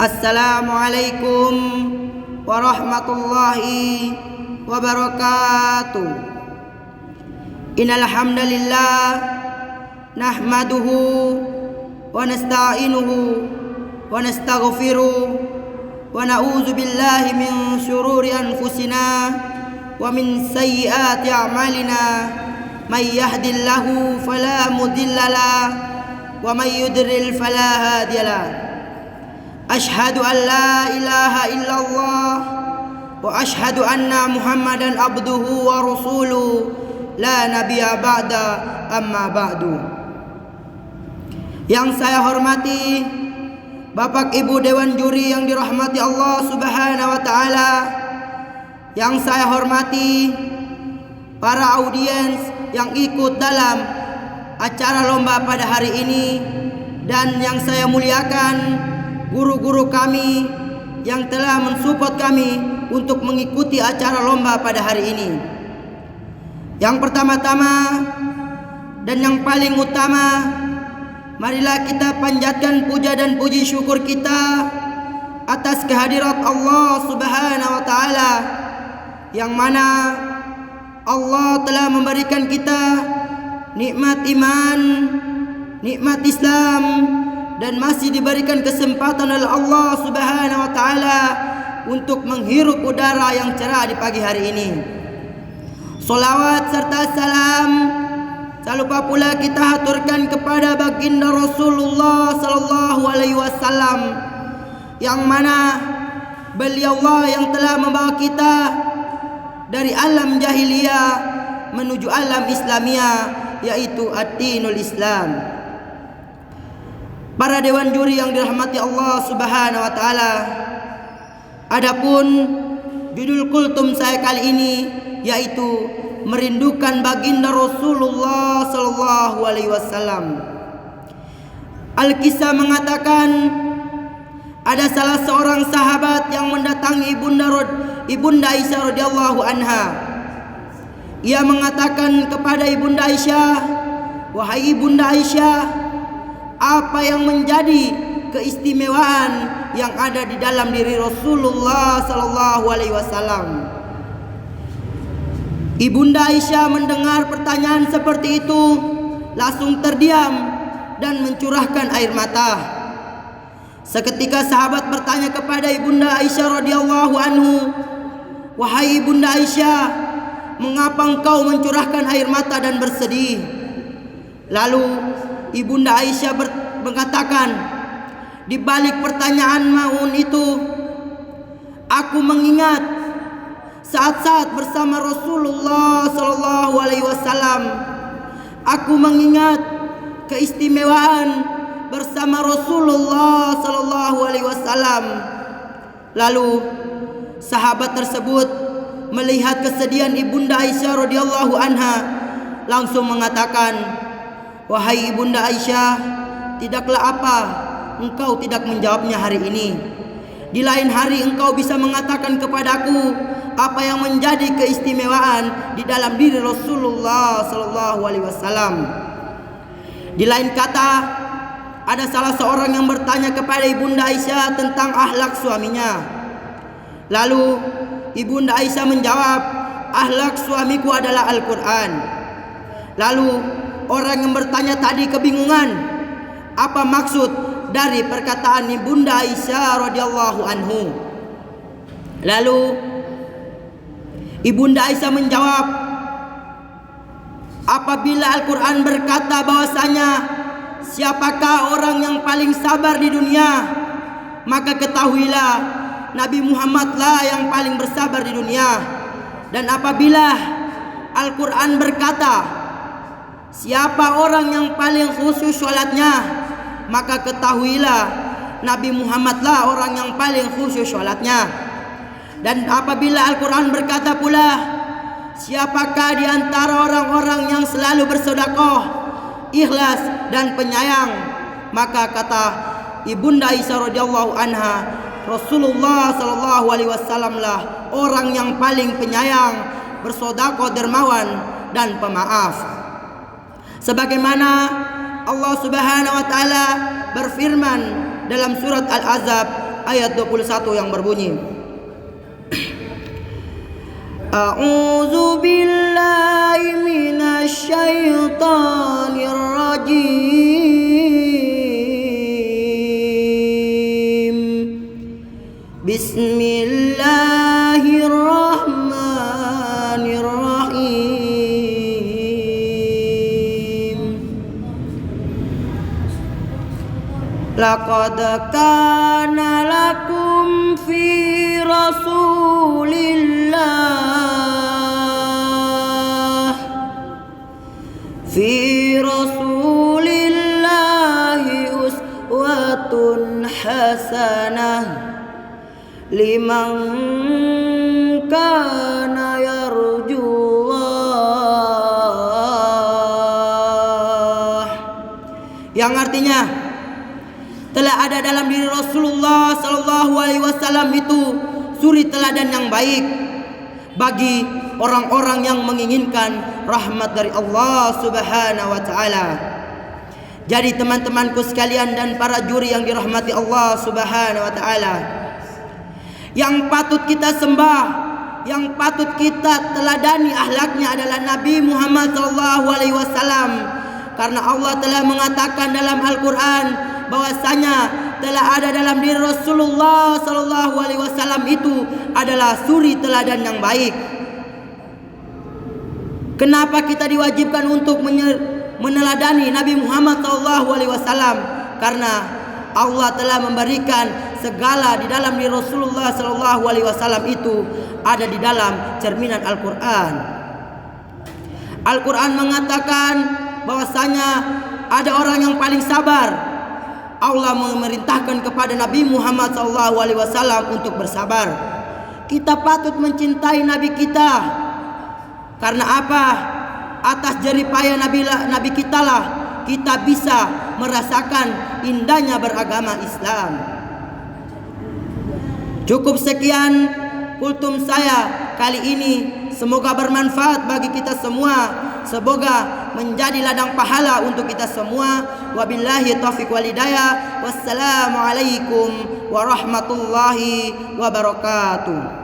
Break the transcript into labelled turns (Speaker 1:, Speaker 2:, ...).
Speaker 1: Assalamualaikum warahmatullahi wabarakatuh. Innal hamdalillah nahmaduhu wa nasta'inuhu wa nastaghfiruh wa na'udzu billahi min syururi anfusina wa min sayyiati a'malina. May yahdihillahu fala mudhillalah wa may yudlil fala hadiyalah. Ashhadu an la ilaha illallah wa ashhadu anna Muhammadan abduhu wa rasuluh la nabiyya ba'da amma ba'du. Yang saya hormati Bapak Ibu Dewan Juri yang dirahmati Allah Subhanahu wa taala, yang saya hormati para audiens yang ikut dalam acara lomba pada hari ini, dan yang saya muliakan guru-guru kami yang telah mensupport kami untuk mengikuti acara lomba pada hari ini. Yang pertama-tama dan yang paling utama, marilah kita panjatkan puja dan puji syukur kita atas kehadirat Allah Subhanahu wa taala, yang mana Allah telah memberikan kita nikmat iman, nikmat Islam, dan masih diberikan kesempatan oleh Allah Subhanahu wa taala untuk menghirup udara yang cerah di pagi hari ini. Salawat serta salam tak lupa pula kita haturkan kepada baginda Rasulullah sallallahu alaihi wasallam, yang mana beliaulah yang telah membawa kita dari alam jahiliyah menuju alam Islamiyah, yaitu ad-dinul Islam. Para dewan juri yang dirahmati Allah Subhanahu wa taala, adapun judul kultum saya kali ini yaitu merindukan baginda Rasulullah sallallahu alaihi wasallam. Al-Kisah mengatakan ada salah seorang sahabat yang mendatangi Ibunda Aisyah radhiyallahu anha. Ia mengatakan kepada Ibunda Aisyah, "Wahai Ibunda Aisyah, apa yang menjadi keistimewaan yang ada di dalam diri Rasulullah sallallahu alaihi wasallam?" Ibunda Aisyah mendengar pertanyaan seperti itu langsung terdiam dan mencurahkan air mata. Seketika sahabat bertanya kepada Ibunda Aisyah radhiyallahu anhu, "Wahai Ibunda Aisyah, mengapa engkau mencurahkan air mata dan bersedih?" Lalu Ibunda Aisyah mengatakan, "Di balik pertanyaan maun itu, aku mengingat saat-saat bersama Rasulullah sallallahu alaihi wasallam. Aku mengingat keistimewaan bersama Rasulullah sallallahu alaihi wasallam." Lalu sahabat tersebut melihat kesedihan Ibunda Aisyah radhiyallahu anha, langsung mengatakan, "Wahai Ibunda Aisyah, tidaklah apa engkau tidak menjawabnya hari ini. Di lain hari engkau bisa mengatakan kepadaku apa yang menjadi keistimewaan di dalam diri Rasulullah sallallahu alaihi wasallam." Di lain kata, ada salah seorang yang bertanya kepada Ibunda Aisyah tentang akhlak suaminya. Lalu Ibunda Aisyah menjawab, "Akhlak suamiku adalah Al-Quran." Lalu orang yang bertanya tadi kebingungan apa maksud dari perkataan Ibunda Aisyah radhiyallahu anhu. Lalu Ibunda Aisyah menjawab, "Apabila Al-Quran berkata bahwasanya siapakah orang yang paling sabar di dunia, maka ketahuilah Nabi Muhammadlah yang paling bersabar di dunia. Dan apabila Al-Quran berkata siapa orang yang paling khusyuk sholatnya, maka ketahuilah Nabi Muhammadlah orang yang paling khusyuk sholatnya. Dan apabila Al-Quran berkata pula siapakah di antara orang-orang yang selalu bersedekah, ikhlas dan penyayang, maka kata Ibunda Aisyah radhiyallahu anha, Rasulullah sallallahu alaihi wasallam lah orang yang paling penyayang, bersedekah, dermawan dan pemaaf. Sebagaimana Allah Subhanahu wa taala berfirman dalam surat Al-Ahzab ayat 21 yang berbunyi, A'udzu billahi minasy syaithanir rajim. Bismillahirrahmanirrahim. Laqad kana lakum fi Rasulillahi uswatun hasanah liman kana yarjullah, yang artinya telah ada dalam diri Rasulullah sallallahu alaihi wasallam itu suri teladan yang baik bagi orang-orang yang menginginkan rahmat dari Allah Subhanahu wa taala. Jadi teman-temanku sekalian dan para juri yang dirahmati Allah Subhanahu wa taala, yang patut kita sembah, yang patut kita teladani akhlaknya adalah Nabi Muhammad sallallahu alaihi wasallam, karena Allah telah mengatakan dalam Al-Qur'an bahwasanya telah ada dalam diri Rasulullah sallallahu alaihi wasallam itu adalah suri teladan yang baik. Kenapa kita diwajibkan untuk meneladani Nabi Muhammad sallallahu alaihi wasallam? Karena Allah telah memberikan segala di dalam diri Rasulullah sallallahu alaihi wasallam itu ada di dalam cerminan Al-Qur'an. Al-Qur'an mengatakan bahwasanya ada orang yang paling sabar. Allah memerintahkan kepada Nabi Muhammad SAW untuk bersabar. Kita patut mencintai Nabi kita. Karena apa? Atas jeripaya Nabi kita lah kita bisa merasakan indahnya beragama Islam. Cukup sekian kultum saya kali ini. Semoga bermanfaat bagi kita semua. Semoga menjadi ladang pahala untuk kita semua. Wabillahi taufiq wal hidayah. Wassalamualaikum warahmatullahi wabarakatuh.